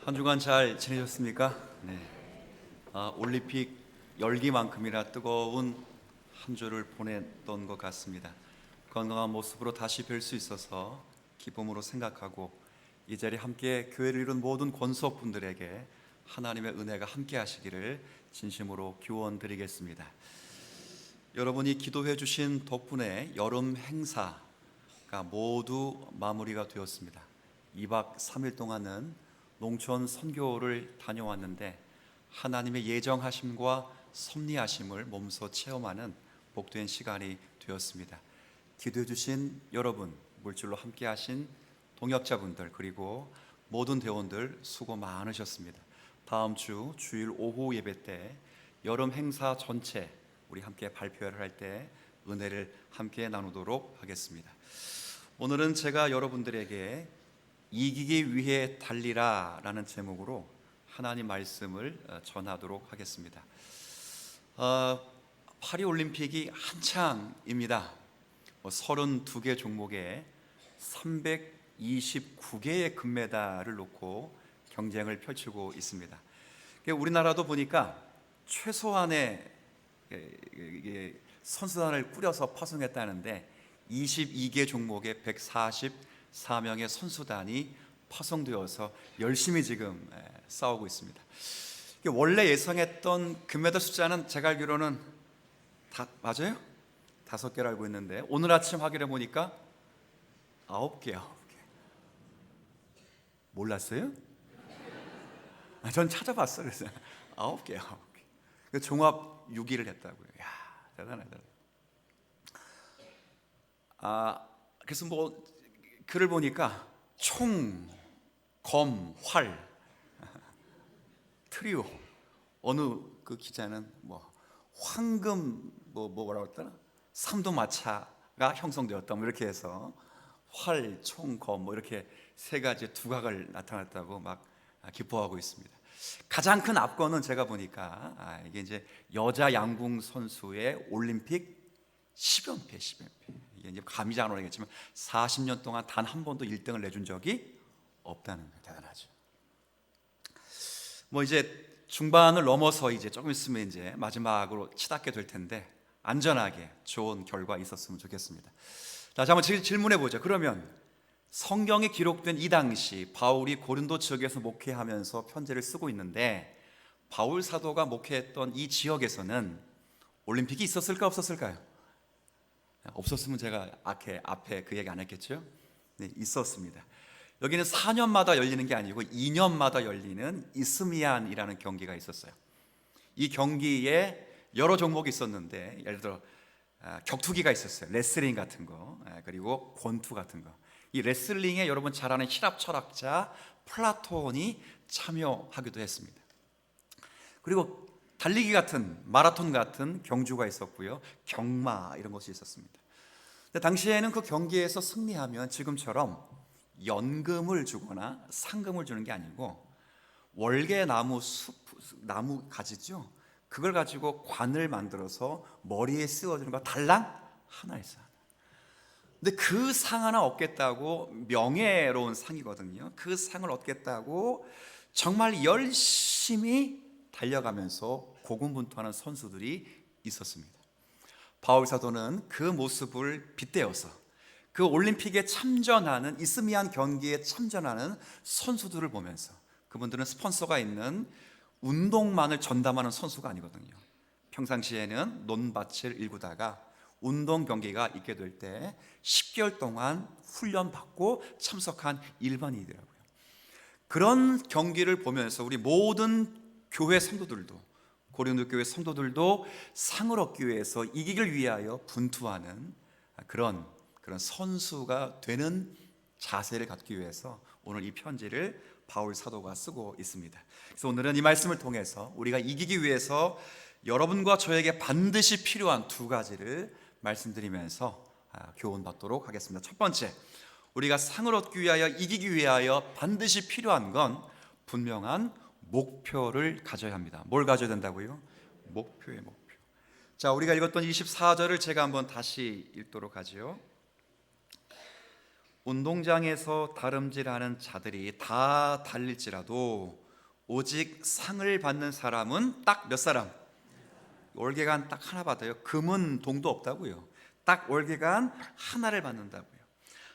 한 주간 잘 지내셨습니까? 네. 올림픽 열기만큼이나 뜨거운 한 주를 보냈던 것 같습니다. 건강한 모습으로 다시 뵐 수 있어서 기쁨으로 생각하고 이 자리에 함께 교회를 이룬 모든 권속분들에게 하나님의 은혜가 함께 하시기를 진심으로 기원드리겠습니다. 여러분이 기도해 주신 덕분에 여름 행사가 모두 마무리가 되었습니다. 2박 3일 동안은 농촌 선교를 다녀왔는데 하나님의 예정하심과 섭리하심을 몸소 체험하는 복된 시간이 되었습니다. 기도해 주신 여러분, 물질로 함께 하신 동역자분들, 그리고 모든 대원들 수고 많으셨습니다. 다음 주 주일 오후 예배 때 여름 행사 전체 우리 함께 발표를 할 때 은혜를 함께 나누도록 하겠습니다. 오늘은 제가 여러분들에게 이기기 위해 달리라 라는 제목으로 하나님 말씀을 전하도록 하겠습니다. 파리올림픽이 한창입니다. 32개 종목에 329개의 금메달을 놓고 경쟁을 펼치고 있습니다. 우리나라도 보니까 최소한의 선수단을 꾸려서 파송했다는데 22개 종목에 144명의 선수단이 파송되어서 열심히 지금 싸우고 있습니다. 원래 예상했던 금메달 숫자는 제가 알기로는 맞아요? 5개를 알고 있는데 오늘 아침 확인해 보니까 9개. 몰랐어요? 전 찾아봤어요. 그래서 9개. 종합 6위를 했다고요. 야, 대단하다. 그래서 글을 보니까 총, 검, 활, 트리오, 어느 그 기자는 황금 뭐라고 했더라? 삼도마차가 형성되었다 이렇게 해서 활, 총, 검 이렇게 세 가지 두각을 나타났다고 막 기뻐하고 있습니다. 가장 큰 압권은 제가 보니까 이게 이제 여자 양궁 선수의 올림픽 10연패. 이게 이제 감이 잘 안 오겠지만 40년 동안 단 한 번도 1등을 내준 적이 없다는 거 대단하죠. 이제 중반을 넘어서 이제 조금 있으면 이제 마지막으로 치닫게 될 텐데 안전하게 좋은 결과 있었으면 좋겠습니다. 자, 한번 질문해 보죠. 그러면 성경에 기록된 이 당시 바울이 고린도 지역에서 목회하면서 편지를 쓰고 있는데 바울 사도가 목회했던 이 지역에서는 올림픽이 있었을까 없었을까요? 없었으면 제가 앞에 그 얘기 안 했겠죠? 네, 있었습니다. 여기는 4년마다 열리는 게 아니고 2년마다 열리는 이스미안이라는 경기가 있었어요. 이 경기에 여러 종목이 있었는데 예를 들어 격투기가 있었어요. 레슬링 같은 거, 그리고 권투 같은 거. 이 레슬링에 여러분 잘 아는 히랍 철학자 플라톤이 참여하기도 했습니다. 그리고 달리기 같은 마라톤 같은 경주가 있었고요. 경마 이런 것이 있었습니다. 근데 당시에는 그 경기에서 승리하면 지금처럼 연금을 주거나 상금을 주는 게 아니고 월계나무 나무 가지죠. 그걸 가지고 관을 만들어서 머리에 씌워주는 거 달랑 하나였어요. 근데 그 상 하나 얻겠다고 명예로운 상이거든요. 그 상을 얻겠다고 정말 열심히 달려가면서 고군분투하는 선수들이 있었습니다. 바울 사도는 그 모습을 빗대어서 그 올림픽에 참전하는 이스미안 경기에 참전하는 선수들을 보면서 그분들은 스폰서가 있는 운동만을 전담하는 선수가 아니거든요. 평상시에는 논밭을 일구다가 운동 경기가 있게 될 때 10개월 동안 훈련받고 참석한 일반인이더라고요. 그런 경기를 보면서 우리 모든 교회 성도들도 고린도 교회 성도들도 상을 얻기 위해서 이기길 위하여 분투하는 그런 선수가 되는 자세를 갖기 위해서 오늘 이 편지를 바울 사도가 쓰고 있습니다. 그래서 오늘은 이 말씀을 통해서 우리가 이기기 위해서 여러분과 저에게 반드시 필요한 두 가지를 말씀드리면서 교훈받도록 하겠습니다. 첫 번째, 우리가 상을 얻기 위하여 이기기 위하여 반드시 필요한 건 분명한 목표를 가져야 합니다. 뭘 가져야 된다고요? 목표의 목표. 자, 우리가 읽었던 24절을 제가 한번 다시 읽도록 하죠. 운동장에서 다름질하는 자들이 다 달릴지라도 오직 상을 받는 사람은 딱 몇 사람? 월계관 딱 하나 받아요. 금은 동도 없다고요. 딱 월계관 하나를 받는다고요.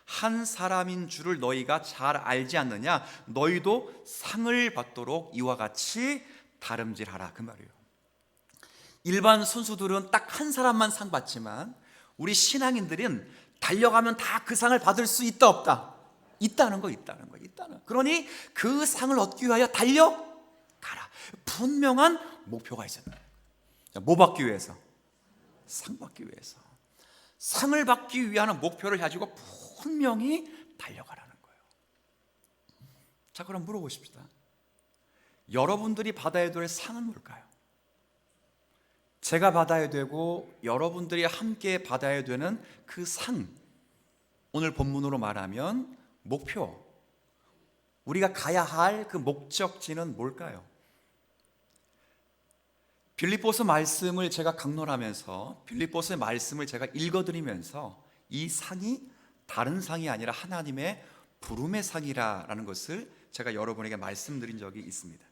한 사람인 줄을 너희가 잘 알지 않느냐? 너희도 상을 받도록 이와 같이 다름질하라, 그 말이에요. 일반 선수들은 딱 한 사람만 상 받지만 우리 신앙인들은 달려가면 다 그 상을 받을 수 있다 없다? 있다는 거. 그러니 그 상을 얻기 위하여 달려가라. 분명한 목표가 있어야 돼요. 뭐 받기 위해서? 상 받기 위해서. 상을 받기 위한 목표를 가지고 분명히 달려가라는 거예요. 자, 그럼 물어보십시다. 여러분들이 받아야 될 상은 뭘까요? 제가 받아야 되고 여러분들이 함께 받아야 되는 그 상, 오늘 본문으로 말하면 목표, 우리가 가야 할 그 목적지는 뭘까요? 빌립보서 말씀을 제가 강론하면서, 빌립보서의 말씀을 제가 읽어드리면서 이 상이 다른 상이 아니라 하나님의 부름의 상이라는 것을 제가 여러분에게 말씀드린 적이 있습니다.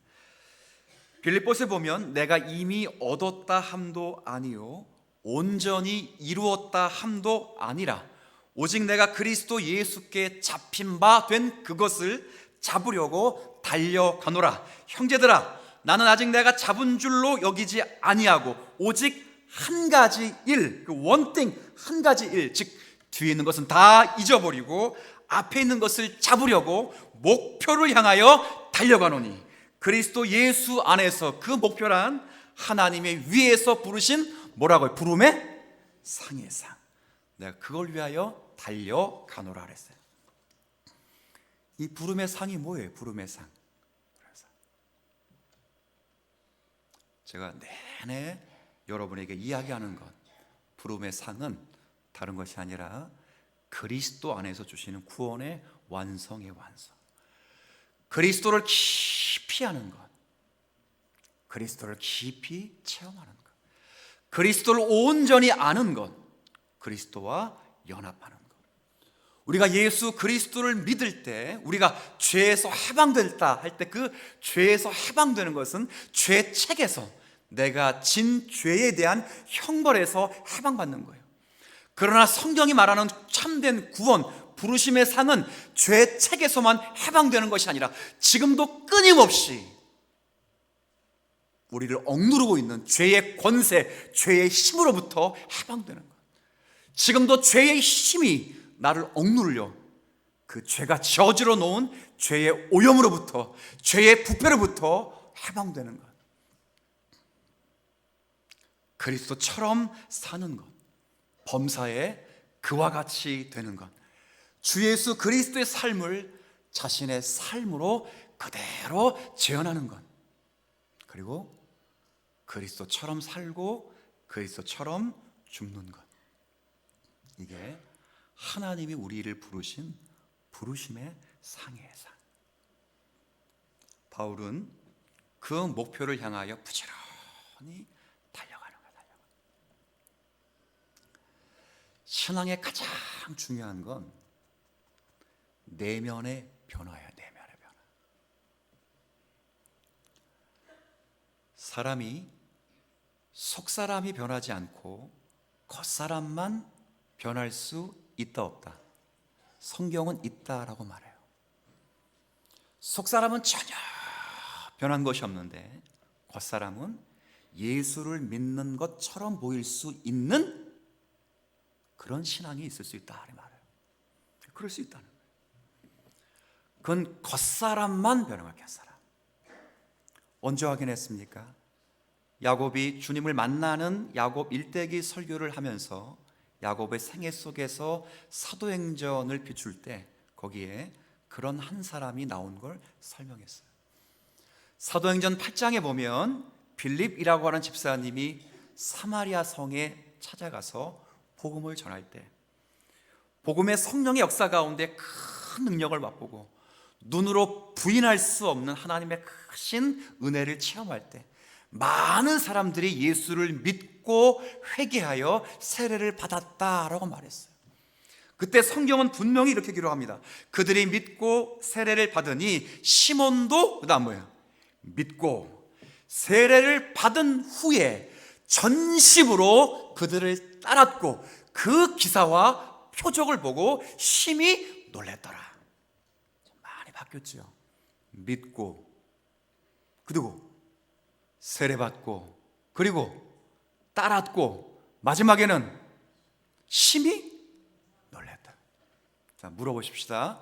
빌립보서에 보면 내가 이미 얻었다 함도 아니요 온전히 이루었다 함도 아니라 오직 내가 그리스도 예수께 잡힌 바 된 그것을 잡으려고 달려가노라. 형제들아, 나는 아직 내가 잡은 줄로 여기지 아니하고 오직 한 가지 일, 그 원띵, 한 가지 일, 즉 뒤에 있는 것은 다 잊어버리고 앞에 있는 것을 잡으려고 목표를 향하여 달려가노니 그리스도 예수 안에서, 그 목표란 하나님의 위에서 부르신 뭐라고요? 부름의 상의 상. 내가 그걸 위하여 달려가노라 그랬어요. 이 부름의 상이 뭐예요? 부름의 상. 제가 내내 여러분에게 이야기하는 것, 부름의 상은 다른 것이 아니라 그리스도 안에서 주시는 구원의 완성의 완성. 그리스도를 깊이 아는 것, 그리스도를 깊이 체험하는 것, 그리스도를 온전히 아는 것, 그리스도와 연합하는 것. 우리가 예수 그리스도를 믿을 때, 우리가 죄에서 해방됐다 할 때 그 죄에서 해방되는 것은 죄책에서, 내가 진 죄에 대한 형벌에서 해방받는 거예요. 그러나 성경이 말하는 참된 구원, 부르심의 상은 죄책에서만 해방되는 것이 아니라 지금도 끊임없이 우리를 억누르고 있는 죄의 권세, 죄의 힘으로부터 해방되는 것. 지금도 죄의 힘이 나를 억누르려 그 죄가 저지러 놓은 죄의 오염으로부터, 죄의 부패로부터 해방되는 것. 그리스도처럼 사는 것, 범사에 그와 같이 되는 것, 주 예수 그리스도의 삶을 자신의 삶으로 그대로 재현하는 것, 그리고 그리스도처럼 살고 그리스도처럼 죽는 것. 이게 하나님이 우리를 부르신 부르심의 상이에요. 상. 바울은 그 목표를 향하여 부지런히 달려가는 거예요. 신앙의 가장 중요한 건 내면의 변화예요. 내면의 변화. 사람이 속사람이 변하지 않고 겉사람만 변할 수 있다 없다? 성경은 있다라고 말해요. 속사람은 전혀 변한 것이 없는데 겉사람은 예수를 믿는 것처럼 보일 수 있는 그런 신앙이 있을 수 있다 이 말이에요. 그럴 수 있다는 거예요. 그건 겉사람만 변한 거예요. 겉사람. 언제 확인했습니까? 야곱이 주님을 만나는 야곱 일대기 설교를 하면서 야곱의 생애 속에서 사도행전을 비출 때 거기에 그런 한 사람이 나온 걸 설명했어요. 사도행전 8장에 보면 빌립이라고 하는 집사님이 사마리아 성에 찾아가서 복음을 전할 때 복음의 성령의 역사 가운데 큰 능력을 맛보고 눈으로 부인할 수 없는 하나님의 크신 은혜를 체험할 때 많은 사람들이 예수를 믿고 회개하여 세례를 받았다라고 말했어요. 그때 성경은 분명히 이렇게 기록합니다. 그들이 믿고 세례를 받으니 시몬도 그다음 뭐예요? 믿고 세례를 받은 후에 전심으로 그들을 따랐고 그 기사와 표적을 보고 심히 놀랬더라. 많이 바뀌었죠. 믿고 그리고 세례받고 그리고 따랐고 마지막에는 심히 놀랬다. 자, 물어보십시다.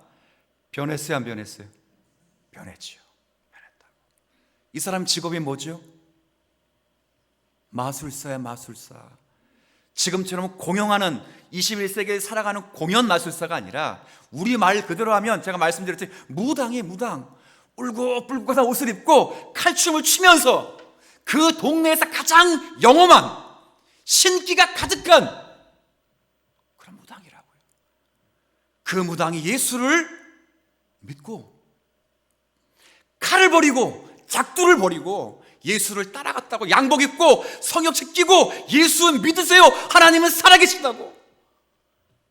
변했어요, 안 변했어요? 변했지요. 변했다고. 이 사람 직업이 뭐죠? 마술사야, 마술사. 지금처럼 공용하는 21세기에 살아가는 공연 마술사가 아니라 우리 말 그대로 하면 제가 말씀드렸듯이 무당이에요, 무당. 울긋불긋한 옷을 입고 칼춤을 추면서 그 동네에서 가장 영험한 신기가 가득한 그런 무당이라고요. 그 무당이 예수를 믿고 칼을 버리고 작두를 버리고 예수를 따라갔다고. 양복 입고 성역책 끼고 예수 믿으세요, 하나님은 살아계신다고.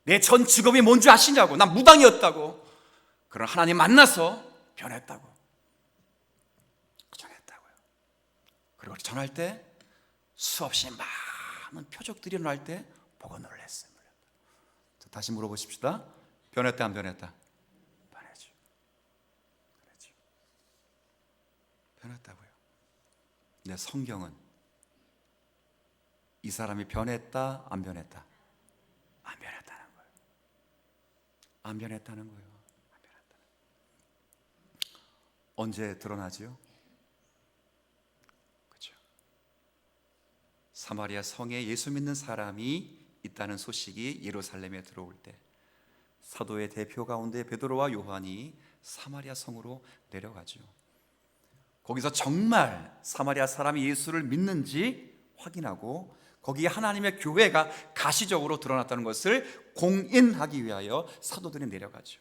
내 전 직업이 뭔지 아시냐고. 난 무당이었다고. 그런 하나님 만나서 변했다고. 전했다고요. 그리고 전할 때 수없이 많은 표적들이 일어날 때 보고 놀랐어요. 다시 물어보십시다. 변했다, 안 변했다? 변했죠. 변했죠. 변했다고요. 근데 성경은 이 사람이 변했다, 안 변했다? 안 변했다는 거예요. 안 변했다는 거예요. 안 변했다는 거예요. 언제 드러나지요? 그렇죠. 사마리아 성에 예수 믿는 사람이 있다는 소식이 예루살렘에 들어올 때 사도의 대표 가운데 베드로와 요한이 사마리아 성으로 내려가죠. 거기서 정말 사마리아 사람이 예수를 믿는지 확인하고 거기에 하나님의 교회가 가시적으로 드러났다는 것을 공인하기 위하여 사도들이 내려가죠.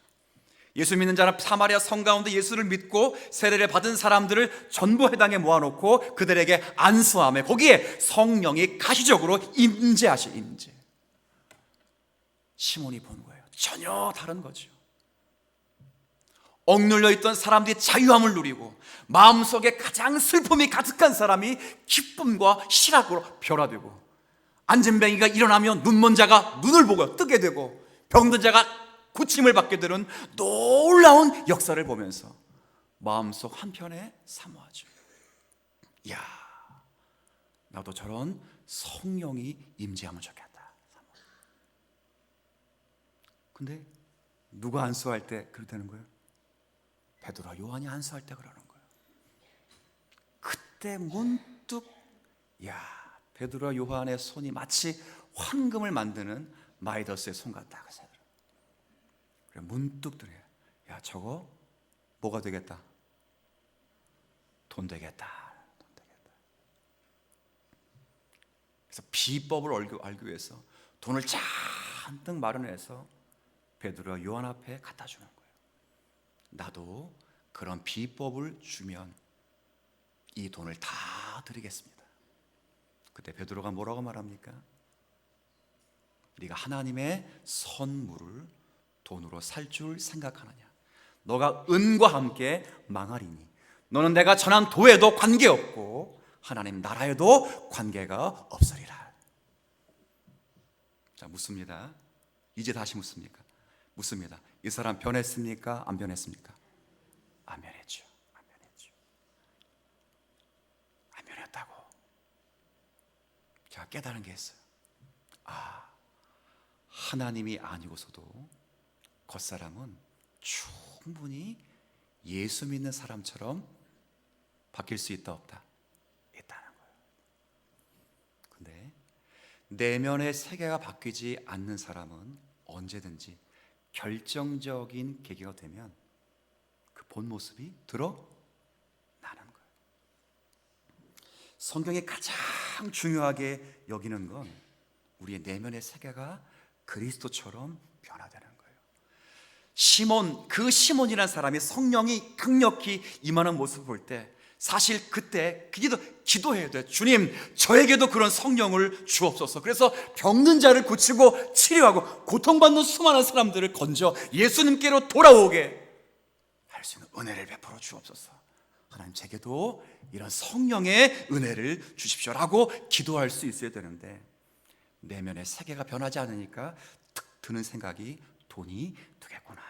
예수 믿는 자는 사마리아 성 가운데 예수를 믿고 세례를 받은 사람들을 전부 회당에 모아놓고 그들에게 안수하며 거기에 성령이 가시적으로 임재하시. 임재. 시몬이 본 거예요. 전혀 다른 거죠. 억눌려 있던 사람들이 자유함을 누리고 마음속에 가장 슬픔이 가득한 사람이 기쁨과 실학으로 변화되고 안진뱅이가 일어나면 눈먼 자가 눈을 보고 뜨게 되고 병든 자가 고침을 받게 되는 놀라운 역사를 보면서 마음속 한편에 사모하죠. 이야, 나도 저런 성령이 임재하면 좋겠다. 근데 누가 안수할 때 그렇게 되는 거예요? 베드로와 요한이 안수할 때 그러는 거예요. 그때 문득 베드로와 요한의 손이 마치 황금을 만드는 마이더스의 손 같다. 그래 문득 들어요. 야, 저거 뭐가 되겠다? 돈 되겠다. 돈 되겠다. 그래서 비법을 알기 위해서 돈을 잔뜩 마련해서 베드로와 요한 앞에 갖다 주는 거예요. 나도 그런 비법을 주면 이 돈을 다 드리겠습니다. 그때 베드로가 뭐라고 말합니까? 네가 하나님의 선물을 돈으로 살 줄 생각하느냐? 너가 은과 함께 망하리니 너는 내가 전한 도에도 관계없고 하나님 나라에도 관계가 없으리라. 자, 묻습니다. 이제 다시 묻습니까? 묻습니다. 이 사람 변했습니까? 안 변했습니까? 안 변했죠. 안 변했죠. 안 변했다고. 제가 깨달은 게 있어요. 하나님이 아니고서도 겉사람은 충분히 예수 믿는 사람처럼 바뀔 수 있다 없다? 있다는 거예요. 근데 내면의 세계가 바뀌지 않는 사람은 언제든지 결정적인 계기가 되면 그 본 모습이 드러나는 거예요. 성경이 가장 중요하게 여기는 건 우리의 내면의 세계가 그리스도처럼 변화되는 거예요. 시몬, 그 시몬이라는 사람이 성령이 강력히 임하는 모습을 볼 때 사실 그때 기도해야 돼. 주님, 저에게도 그런 성령을 주옵소서. 그래서 병든 자를 고치고 치료하고 고통받는 수많은 사람들을 건져 예수님께로 돌아오게 할 수 있는 은혜를 베풀어 주옵소서. 하나님, 제게도 이런 성령의 은혜를 주십시오라고 기도할 수 있어야 되는데, 내면의 세계가 변하지 않으니까 툭 드는 생각이 돈이 되겠구나,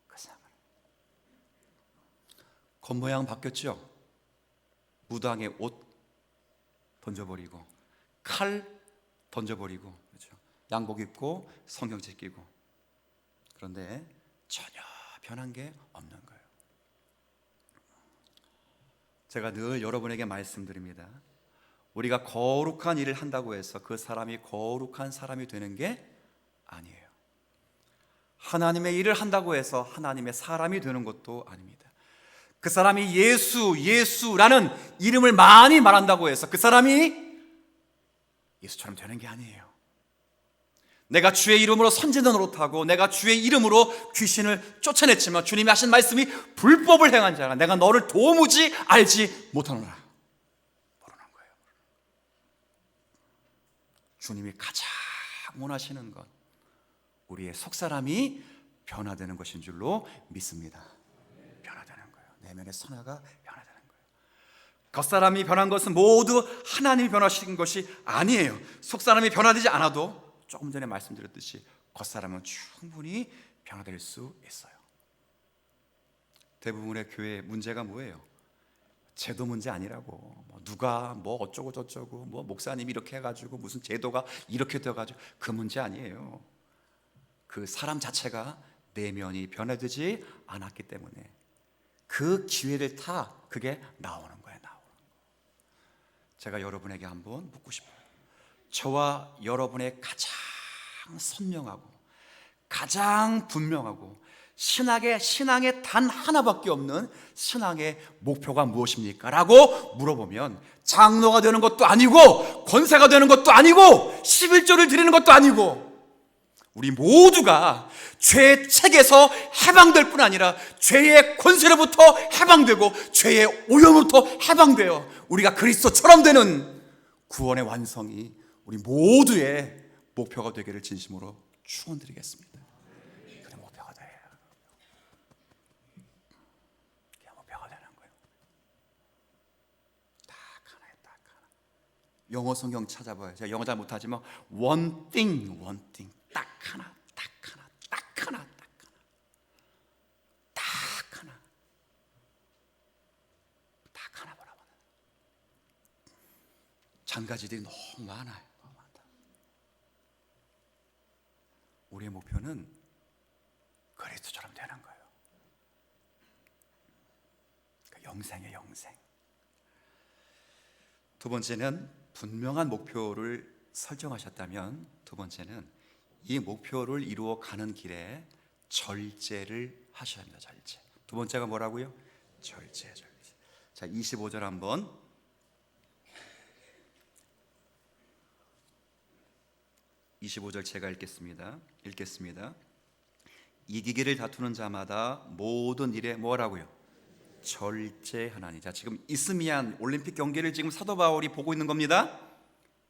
그 생각을. 겉모양 바뀌었죠. 무당의 옷 던져버리고 칼 던져버리고, 그렇죠? 양복 입고 성경책 끼고. 그런데 전혀 변한 게 없는 거예요. 제가 늘 여러분에게 말씀드립니다. 우리가 거룩한 일을 한다고 해서 그 사람이 거룩한 사람이 되는 게 아니에요. 하나님의 일을 한다고 해서 하나님의 사람이 되는 것도 아닙니다. 그 사람이 예수라는 이름을 많이 말한다고 해서 그 사람이 예수처럼 되는 게 아니에요. 내가 주의 이름으로 선지자 노릇하고 내가 주의 이름으로 귀신을 쫓아냈지만 주님이 하신 말씀이 불법을 행한 자가 내가 너를 도무지 알지 못하노라, 모르는 거예요. 주님이 가장 원하시는 건 우리의 속사람이 변화되는 것인 줄로 믿습니다. 변화되는 거예요. 내면의 선화가 변화되는 거예요. 겉사람이 변한 것은 모두 하나님이 변화시킨 것이 아니에요. 속사람이 변화되지 않아도 조금 전에 말씀드렸듯이 겉사람은 충분히 변화될 수 있어요. 대부분의 교회의 문제가 뭐예요? 제도 문제 아니라고. 누가 뭐 어쩌고 저쩌고 뭐 목사님이 이렇게 해가지고 무슨 제도가 이렇게 되어가지고, 그 문제 아니에요. 그 사람 자체가 내면이 변화되지 않았기 때문에 그 기회를 타 그게 나오는 거예요. 제가 여러분에게 한번 묻고 싶어요. 저와 여러분의 가장 선명하고 가장 분명하고 신앙에 단 하나밖에 없는 신앙의 목표가 무엇입니까? 라고 물어보면 장로가 되는 것도 아니고 권세가 되는 것도 아니고 11조를 드리는 것도 아니고, 우리 모두가 죄의 책에서 해방될 뿐 아니라 죄의 권세로부터 해방되고 죄의 오염으로부터 해방되어 우리가 그리스도처럼 되는 구원의 완성이 우리 모두의 목표가 되기를 진심으로 축원드리겠습니다. 그게 목표가 돼요. 그게 목표가 되는 거예요. 딱 하나예요, 딱 하나. 영어 성경 찾아봐요. 제가 영어 잘 못하지만 one thing, 딱 하나, 딱 하나, 딱 하나, 딱 하나, 딱 하나, 딱 하나 바라보는. 장가지들이 너무 많아요. 우리의 목표는 그리스도처럼 되는 거예요. 그러니까 영생의 영생. 두 번째는 분명한 목표를 설정하셨다면, 두 번째는 이 목표를 이루어 가는 길에 절제를 하셔야 합니다. 절제. 두 번째가 뭐라고요? 절제. 자, 25절 한번. 25절 제가 읽겠습니다. 이기기를 다투는 자마다 모든 일에 뭐라고요? 절제하나니. 자, 지금 이스미안 올림픽 경기를 지금 사도 바울이 보고 있는 겁니다.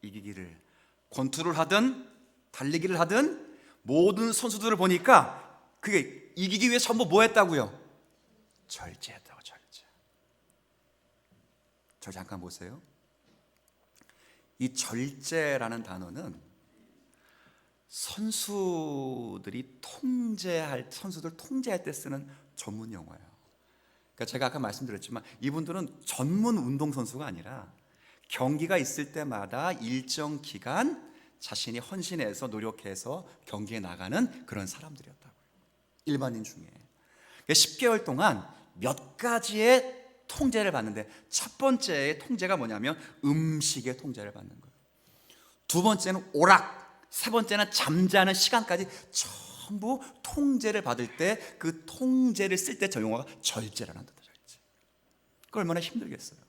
이기기를, 권투를 하든 달리기를 하든 모든 선수들을 보니까 그게 이기기 위해 전부 뭐 했다고요? 절제했다고. 저 잠깐 보세요. 이 절제라는 단어는 선수들 통제할 때 쓰는 전문 용어예요. 그러니까 제가 아까 말씀드렸지만 이분들은 전문 운동선수가 아니라 경기가 있을 때마다 일정 기간 자신이 헌신해서 노력해서 경기에 나가는 그런 사람들이었다고요. 일반인 중에 10개월 동안 몇 가지의 통제를 받는데, 첫 번째의 통제가 뭐냐면 음식의 통제를 받는 거예요. 두 번째는 오락, 세 번째는 잠자는 시간까지 전부 통제를 받을 때 그 통제를 쓸 때 저 용어가 절제라는 뜻이죠. 절제. 그 얼마나 힘들겠어요.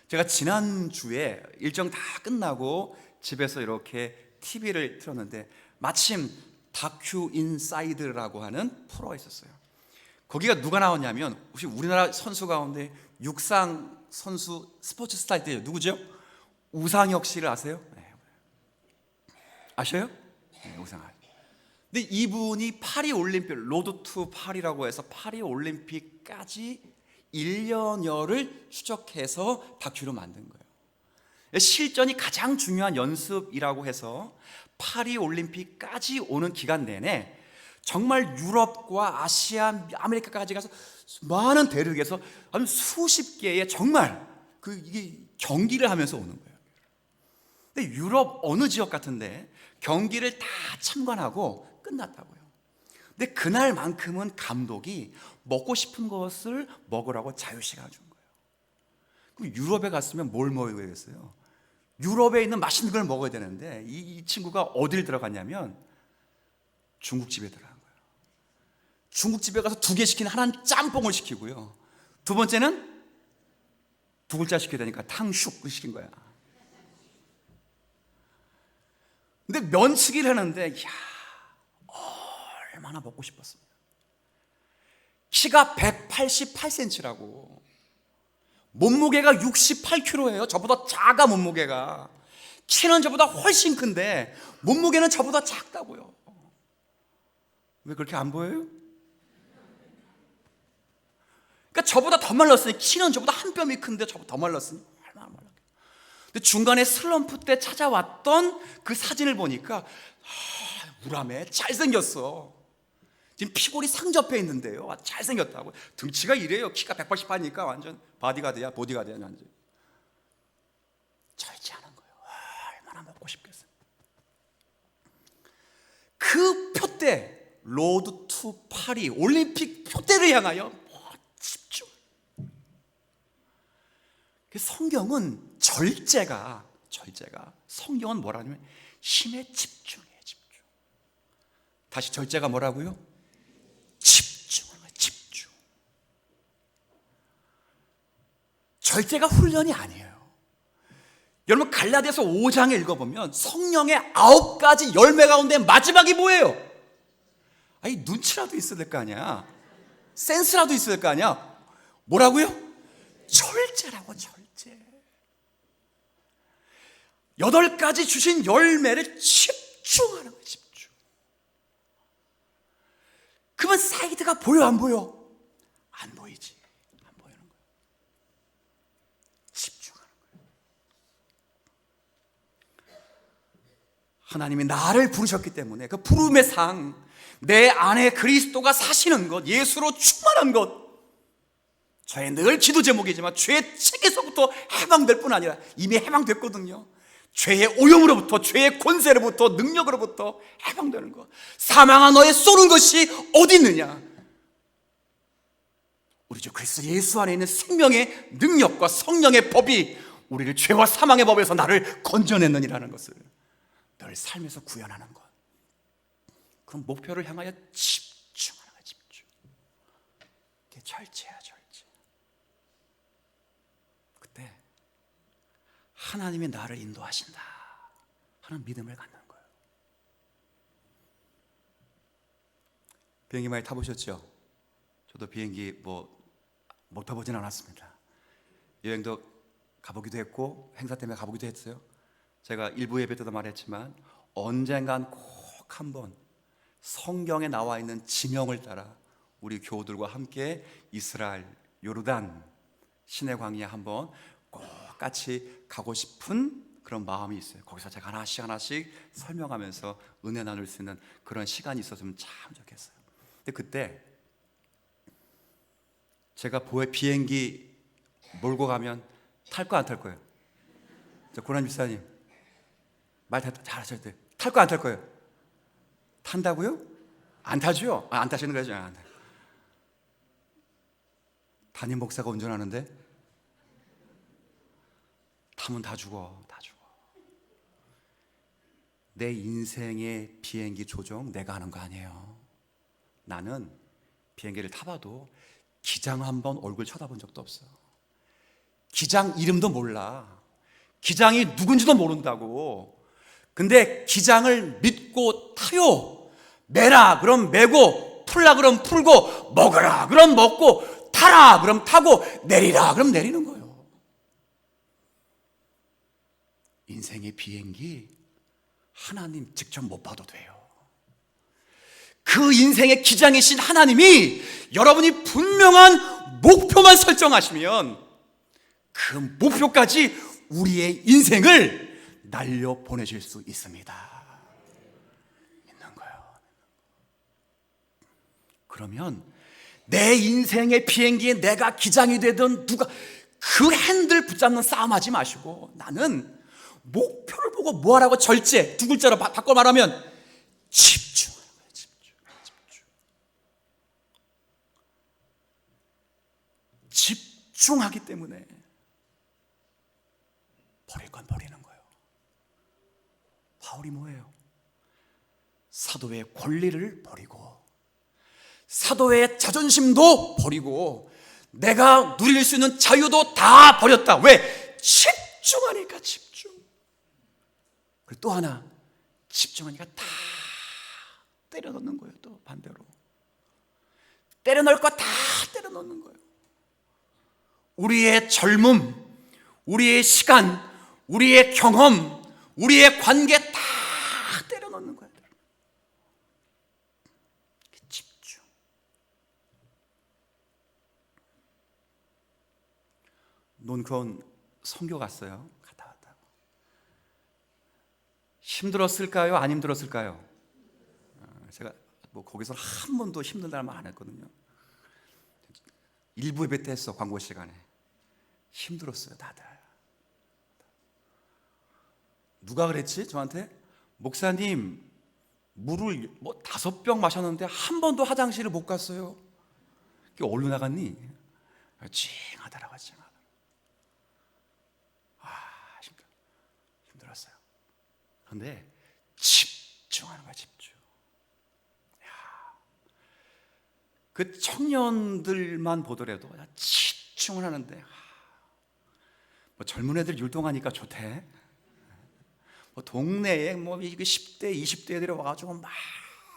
제가 지난주에 일정 다 끝나고 집에서 이렇게 TV를 틀었는데 마침 다큐 인사이드라고 하는 프로가 있었어요. 거기가 누가 나왔냐면 혹시 우리나라 선수 가운데 육상 선수 스포츠 스타일 누구죠? 우상혁 씨를 아세요? 네. 아셔요? 네, 우상혁. 근데 이분이 파리 올림픽, 로드 투 파리라고 해서 파리 올림픽까지 1년여를 추적해서 다큐로 만든 거예요. 실전이 가장 중요한 연습이라고 해서 파리 올림픽까지 오는 기간 내내 정말 유럽과 아시아, 아메리카까지 가서 많은 대륙에서 수십 개의 정말 이게 경기를 하면서 오는 거예요. 근데 유럽 어느 지역 같은데 경기를 다 참관하고 끝났다고요. 근데 그날만큼은 감독이 먹고 싶은 것을 먹으라고 자유시간을 준 거예요. 그럼 유럽에 갔으면 뭘 먹어야겠어요? 유럽에 있는 맛있는 걸 먹어야 되는데 이 친구가 어딜 들어갔냐면 중국집에 들어간 거예요. 중국집에 가서 2개 시킨 하나는 짬뽕을 시키고요. 두 번째는 2글자 시켜야 되니까 탕슈크를 시킨 거야. 근데 면치기를 하는데 얼마나 먹고 싶었습니다. 키가 188cm라고. 몸무게가 68kg예요. 저보다 작아. 몸무게가 키는 저보다 훨씬 큰데 몸무게는 저보다 작다고요. 왜 그렇게 안 보여요? 그러니까 저보다 더 말랐으니, 키는 저보다 한 뼘이 큰데 저보다 더 말랐으니 얼마나 말랐겠어요. 근데 중간에 슬럼프 때 찾아왔던 그 사진을 보니까 우람해. 잘생겼어. 지금 피골이 상접해 있는데요. 잘생겼다고. 등치가 이래요. 키가 188이니까 완전 바디가드야. 보디가드야. 완전 절제하는 거예요. 얼마나 먹고 싶겠어요. 그 표대, 로드 투 파리 올림픽 표대를 향하여 집중. 성경은 절제가 성경은 뭐라냐면 힘에 집중이에요. 집중. 다시 절제가 뭐라고요? 집중하는 거예요. 집중. 절제가 훈련이 아니에요. 여러분 갈라디아서 5장에 읽어보면 성령의 9가지 열매 가운데 마지막이 뭐예요? 아니 눈치라도 있어야 될 거 아니야. 센스라도 있어야 될 거 아니야. 뭐라고요? 절제라고. 절제. 8가지 주신 열매를 집중하는 거예요. 집중. 그러면 사이드가 보여 안 보여? 안 보이지. 안 보이는 거예요. 집중하는 거예요. 하나님이 나를 부르셨기 때문에 그 부름의 상, 내 안에 그리스도가 사시는 것, 예수로 충만한 것, 저의 늘 기도 제목이지만 죄의 책에서부터 해방될 뿐 아니라 이미 해방됐거든요. 죄의 오염으로부터, 죄의 권세로부터, 능력으로부터 해방되는 것. 사망아 너의 쏘는 것이 어디 있느냐? 우리 주 그리스도 예수 안에 있는 생명의 능력과 성령의 법이 우리를 죄와 사망의 법에서 나를 건져냈느니라는 것을 늘 삶에서 구현하는 것. 그 목표를 향하여 집중하는 거야. 집중. 그게 절제야. 절제. 그때 하나님이 나를 인도하신다 하는 믿음을 갖는 거예요. 비행기 많이 타보셨죠? 저도 비행기 못 타보진 않았습니다. 여행도 가보기도 했고 행사 때문에 가보기도 했어요. 제가 일부 예배 때도 말했지만 언젠간 꼭 한번 성경에 나와 있는 지명을 따라 우리 교우들과 함께 이스라엘 요르단 시내 광야 한번 꼭 같이 가고 싶은 그런 마음이 있어요. 거기서 제가 하나씩 설명하면서 은혜 나눌 수 있는 그런 시간이 있었으면 참 좋겠어요. 근데 그때 제가 비행기 몰고 가면 탈 거 안 탈 거예요? 고난 집사님 말 잘하실 때 탈 거 안 탈 거예요? 탄다고요? 안 타죠? 안 타시는 거죠? 담임 목사가 운전하는데 타면 다 죽어. 내 인생의 비행기 조종 내가 하는 거 아니에요. 나는 비행기를 타봐도 기장 한번 얼굴 쳐다본 적도 없어. 기장 이름도 몰라. 기장이 누군지도 모른다고. 근데 기장을 믿고 타요. 매라 그럼 매고, 풀라 그럼 풀고, 먹으라 그럼 먹고, 다 타라 그럼 타고 내리라 그럼 내리는 거예요. 인생의 비행기 하나님 직접 못 봐도 돼요. 그 인생의 기장이신 하나님이 여러분이 분명한 목표만 설정하시면 그 목표까지 우리의 인생을 날려 보내실 수 있습니다. 믿는 거예요. 그러면 내 인생의 비행기에 내가 기장이 되든 누가 그 핸들 붙잡는 싸움하지 마시고 나는 목표를 보고 뭐하라고 절제 두 글자로 바꿔 말하면 집중하는 거예요. 집중하기 때문에 버릴 건 버리는 거예요. 바울이 뭐예요? 사도의 권리를 버리고 사도의 자존심도 버리고 내가 누릴 수 있는 자유도 다 버렸다. 왜? 집중하니까 집중. 그리고 또 하나 집중하니까 다 때려 넣는 거예요. 또 반대로 때려 넣을 거 다 때려 넣는 거예요. 우리의 젊음, 우리의 시간, 우리의 경험, 우리의 관계 다 때려 넣는 거예요. 집중. 논크원 선교 갔어요. 갔다 왔다고. 힘들었을까요? 안 힘들었을까요? 제가 뭐 거기서 한 번도 힘들다는 말 안 했거든요. 일부 예배 때 했어. 광고 시간에. 힘들었어요 다들. 누가 그랬지? 저한테 목사님 물을 뭐 5병 마셨는데 한 번도 화장실을 못 갔어요. 어디로 나갔니? 찡하더라고. 힘들었어요. 그런데 집중하는 거야. 집중. 그 청년들만 보더라도 집중을 하는데 뭐 젊은 애들 율동하니까 좋대. 뭐 동네에 뭐 10대, 20대 애들이 와가지고 막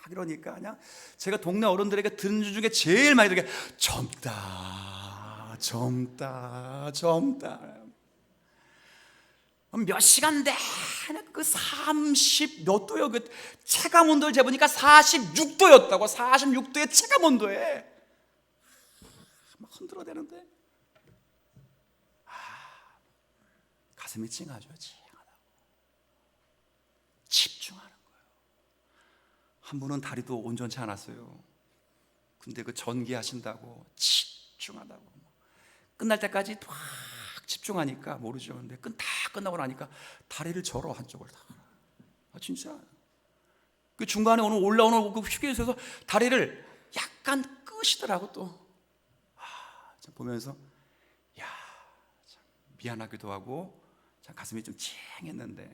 이러니까 그냥 제가 동네 어른들에게 듣는 중에 제일 많이 들게 젊다, 젊다, 젊다. 몇 시간 내내 그 30 몇 도요. 그 체감 온도를 재보니까 46도였다고. 46도의 체감 온도에 막 흔들어대는데 가슴이 찡하죠. 찡하다고. 집중하는 거예요. 한 분은 다리도 온전치 않았어요. 근데 그 전기하신다고 집중하다고 끝날 때까지 막 집중하니까 모르죠. 근데 다 끝나고 나니까 다리를 절어 한쪽을 다. 진짜. 그 중간에 오늘 올라오는 그 휴게소에서 다리를 약간 끄시더라고 또. 보면서 참 미안하기도 하고 참 가슴이 좀 찡했는데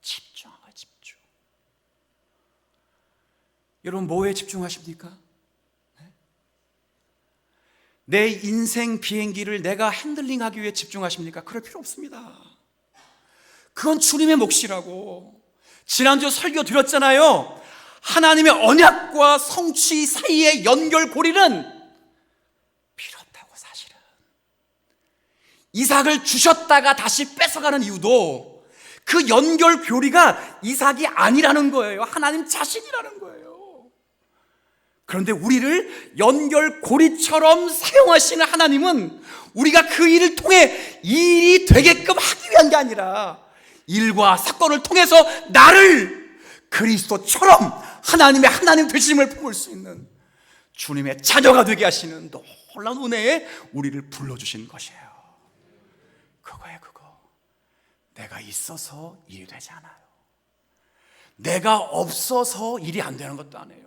집중한 거야. 집중. 여러분 뭐에 집중하십니까? 내 인생 비행기를 내가 핸들링하기 위해 집중하십니까? 그럴 필요 없습니다. 그건 주님의 몫이라고. 지난주 설교 드렸잖아요. 하나님의 언약과 성취 사이의 연결고리는 필요 없다고. 사실은 이삭을 주셨다가 다시 뺏어가는 이유도 그 연결고리가 이삭이 아니라는 거예요. 하나님 자신이라는 거예요. 그런데 우리를 연결고리처럼 사용하시는 하나님은 우리가 그 일을 통해 일이 되게끔 하기 위한 게 아니라 일과 사건을 통해서 나를 그리스도처럼 하나님의 하나님 되심을 품을 수 있는 주님의 자녀가 되게 하시는 놀라운 은혜에 우리를 불러주신 것이에요. 그거예요. 그거. 내가 있어서 일이 되지 않아요. 내가 없어서 일이 안 되는 것도 아니에요.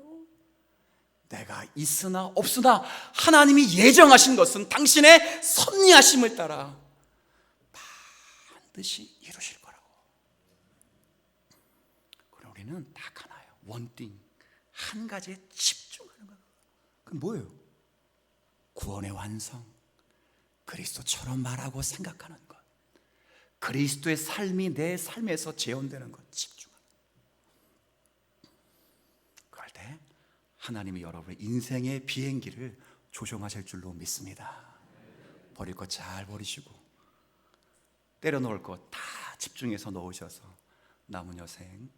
내가 있으나 없으나 하나님이 예정하신 것은 당신의 섭리하심을 따라 반드시 이루실 거라고. 그럼 우리는 딱 하나예요. 원띵, 한 가지에 집중하는 거예요. 그럼 뭐예요? 구원의 완성, 그리스도처럼 말하고 생각하는 것, 그리스도의 삶이 내 삶에서 재현되는 것, 집중하는 것. 그럴 때 하나님이 여러분의 인생의 비행기를 조정하실 줄로 믿습니다. 버릴 것 잘 버리시고 때려 넣을 것 다 집중해서 넣으셔서 남은 여생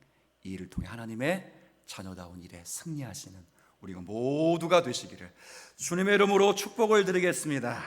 이 일을 통해 하나님의 자녀다운 일에 승리하시는 우리가 모두가 되시기를 주님의 이름으로 축복을 드리겠습니다.